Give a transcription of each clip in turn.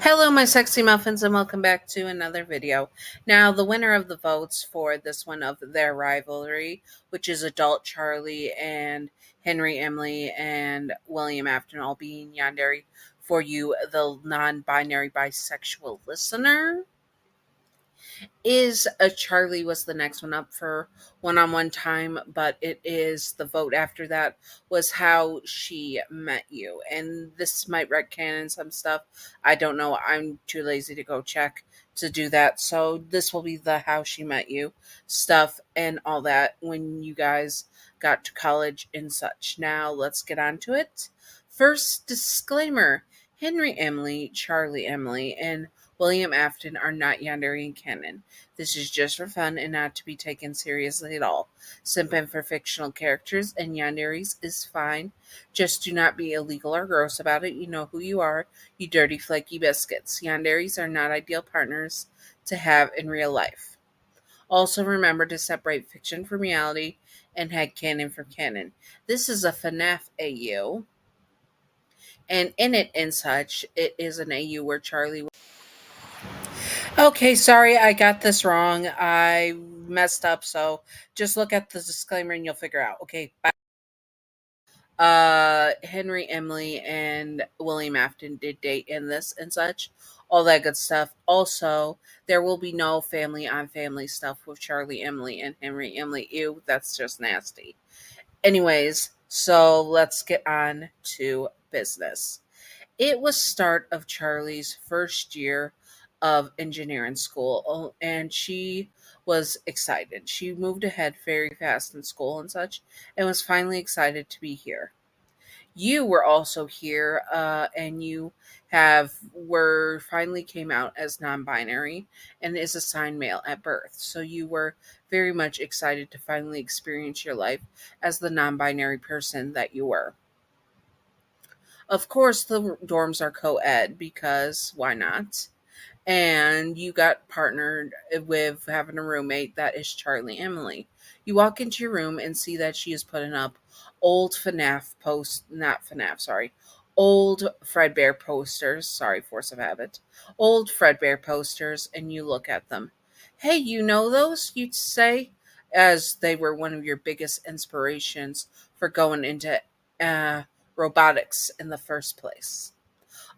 Hello, my sexy muffins, and welcome back to another video. Now, the winner of the votes for this one of their rivalry, which is Adult Charlie and Henry Emily and William Afton all being Yandere for you, the non-binary bisexual listener, is a Charlie was the next one up for one-on-one time, but it is the vote after that was how she met you. And this might retcon some stuff. I don't know. I'm too lazy to go check to do that. So this will be the how she met you stuff and all that when you guys got to college and such. Now let's get on to it. First disclaimer. Henry Emily, Charlie Emily, and William Afton are not Yandere and canon. This is just for fun and not to be taken seriously at all. Simping for fictional characters and yanderes is fine. Just do not be illegal or gross about it. You know who you are, you dirty flaky biscuits. Yanderes are not ideal partners to have in real life. Also remember to separate fiction from reality and headcanon from canon. This is a FNAF AU. And in it and such, it is an AU where Charlie. Okay, sorry, I got this wrong. I messed up, so just look at the disclaimer and you'll figure out. Okay, bye. Henry, Emily, and William Afton did date in this and such. All that good stuff. Also, there will be no family on family stuff with Charlie, Emily, and Henry, Emily. Ew, that's just nasty. Anyways, so let's get on to business. It was start of Charlie's first year of engineering school, and she was excited. She moved ahead very fast in school and such, and was finally excited to be here. You were also here, and you have were finally came out as non-binary and is assigned male at birth. So you were very much excited to finally experience your life as the non-binary person that you were. Of course, the dorms are co ed because why not? And you got partnered with having a roommate that is Charlie Emily. You walk into your room and see that she is putting up old FNAF post, not FNAF, sorry, old Fredbear posters, sorry, Force of Habit, old Fredbear posters, and you look at them. Hey, you know those? You'd say, as they were one of your biggest inspirations for going into uh, robotics in the first place.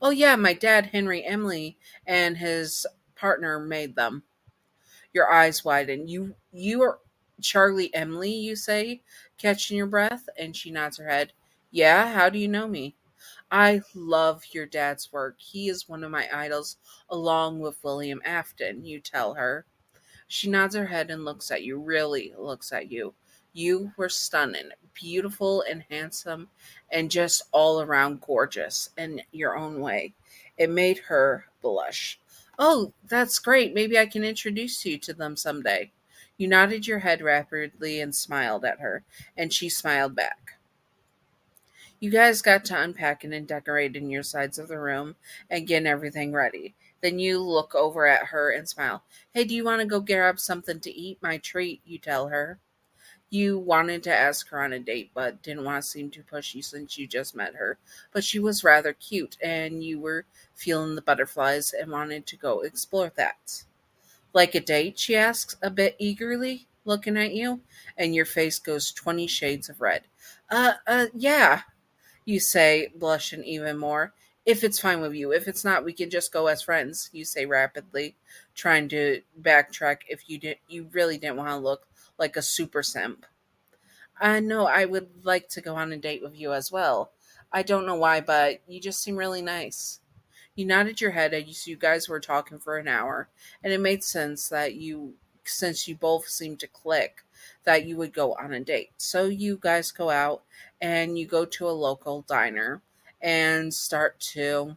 Oh yeah, my dad, Henry Emily, and his partner made them. Your eyes widen. You are Charlie Emily, you say, catching your breath, and she nods her head. Yeah, how do you know me? I love your dad's work. He is one of my idols, along with William Afton, you tell her. She nods her head and looks at you, really looks at you. You were stunning, beautiful and handsome, and just all around gorgeous in your own way. It made her blush. Oh, that's great. Maybe I can introduce you to them someday. You nodded your head rapidly and smiled at her, and she smiled back. You guys got to unpacking and decorating your sides of the room and getting everything ready. Then you look over at her and smile. Hey, do you want to go grab something to eat? My treat, you tell her. You wanted to ask her on a date, but didn't want to seem too pushy since you just met her. But she was rather cute, and you were feeling the butterflies and wanted to go explore that. Like a date? She asks a bit eagerly, looking at you, and your face goes 20 shades of red. Yeah, you say, blushing even more. If it's fine with you. If it's not, we can just go as friends, you say rapidly, trying to backtrack if you really didn't want to look like a super simp. No, I would like to go on a date with you as well. I don't know why, but you just seem really nice. You nodded your head as you guys were talking for an hour, and it made sense that since you both seemed to click, that you would go on a date. So you guys go out and you go to a local diner and start to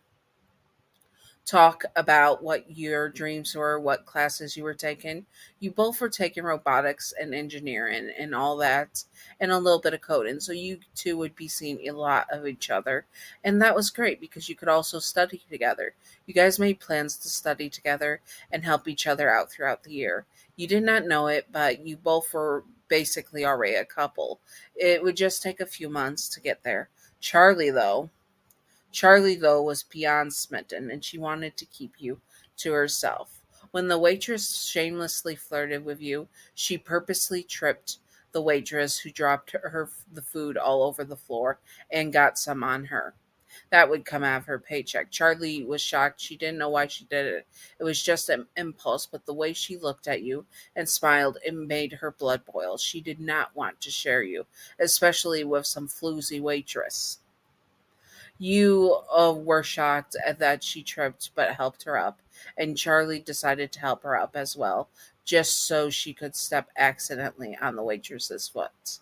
talk about what your dreams were, what classes you were taking. You both were taking robotics and engineering and all that, and a little bit of coding. So you two would be seeing a lot of each other. And that was great because you could also study together. You guys made plans to study together and help each other out throughout the year. You did not know it, but you both were basically already a couple. It would just take a few months to get there. Charlie, though, Charlie, though, was beyond smitten, and she wanted to keep you to herself. When the waitress shamelessly flirted with you, she purposely tripped the waitress, who dropped the food all over the floor and got some on her. That would come out of her paycheck. Charlie was shocked. She didn't know why she did it. It was just an impulse, but the way she looked at you and smiled, it made her blood boil. She did not want to share you, especially with some floozy waitress. You were shocked at that she tripped but helped her up, and Charlie decided to help her up as well, just so she could step accidentally on the waitress's foot.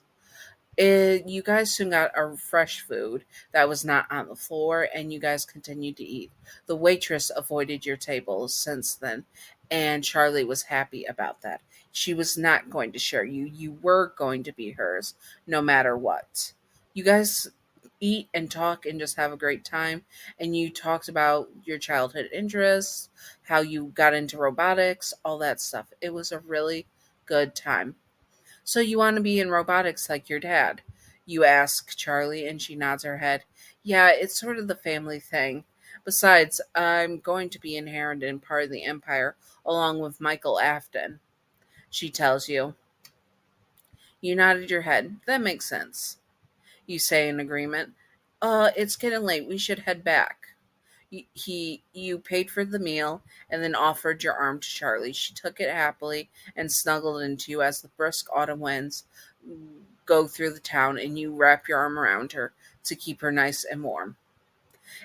You guys soon got a fresh food that was not on the floor, and you guys continued to eat. The waitress avoided your table since then, and Charlie was happy about that. She was not going to share you. You were going to be hers, no matter what. You guys eat and talk and just have a great time, and you talked about your childhood interests, how you got into robotics, all that stuff. It was a really good time. So you want to be in robotics like your dad? You ask Charlie, and she nods her head. Yeah, it's sort of the family thing. Besides, I'm going to be inheriting part of the empire along with Michael Afton, she tells you. You nodded your head. That makes sense. You say in agreement. It's getting late. We should head back. You paid for the meal and then offered your arm to Charlie. She took it happily and snuggled into you as the brisk autumn winds go through the town, and you wrap your arm around her to keep her nice and warm.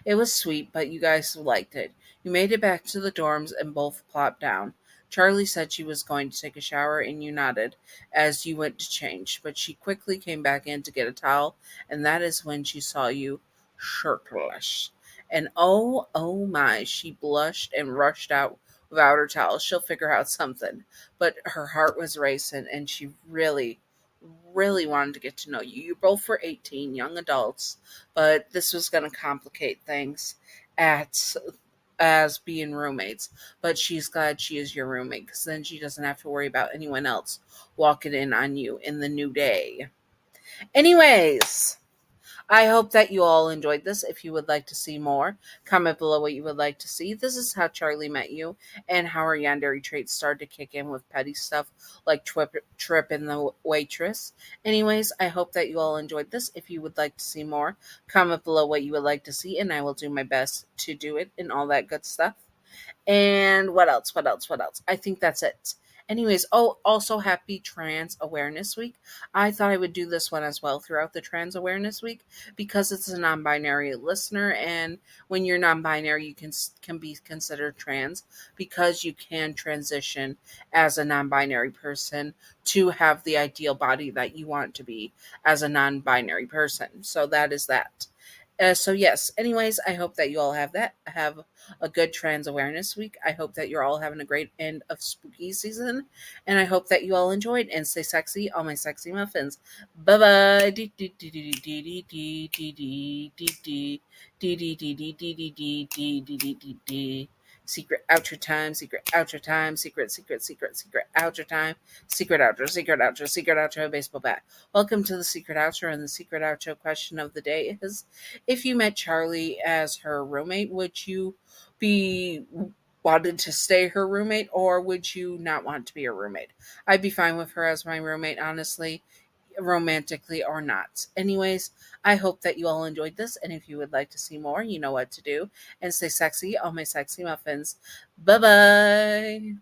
It was sweet, but you guys liked it. You made it back to the dorms and both plopped down. Charlie said she was going to take a shower, and you nodded as you went to change, but she quickly came back in to get a towel, and that is when she saw you shirtless. And oh my, she blushed and rushed out without her towel. She'll figure out something. But her heart was racing, and she really wanted to get to know you. You both were 18, young adults, but this was going to complicate things at as being roommates. But she's glad she is your roommate, because then she doesn't have to worry about anyone else walking in on you in the new day. Anyways, I hope that you all enjoyed this. If you would like to see more, comment below what you would like to see. This is how Charlie met you and how her yandere traits started to kick in with petty stuff like Trip and the waitress. Anyways, I hope that you all enjoyed this. If you would like to see more, comment below what you would like to see, and I will do my best to do it and all that good stuff. And what else? What else? What else? I think that's it. Anyways, oh, also happy Trans Awareness Week. I thought I would do this one as well throughout the Trans Awareness Week, because it's a non-binary listener, and when you're non-binary, you can be considered trans, because you can transition as a non-binary person to have the ideal body that you want to be as a non-binary person. So that is that. So yes, anyways, I hope that you all have a good Trans Awareness Week. I hope that you're all having a great end of spooky season, and I hope that you all enjoyed, and stay sexy, all my sexy muffins. Bye bye. Secret outro time, secret outro time, secret outro time, secret outro, baseball bat. Welcome to the secret outro, and the secret outro question of the day is: if you met Charlie as her roommate, would you be wanted to stay her roommate, or would you not want to be her roommate? I'd be fine with her as my roommate, honestly, romantically or not. Anyways, I hope that you all enjoyed this, and if you would like to see more, you know what to do. And stay sexy, all my sexy muffins. Bye bye.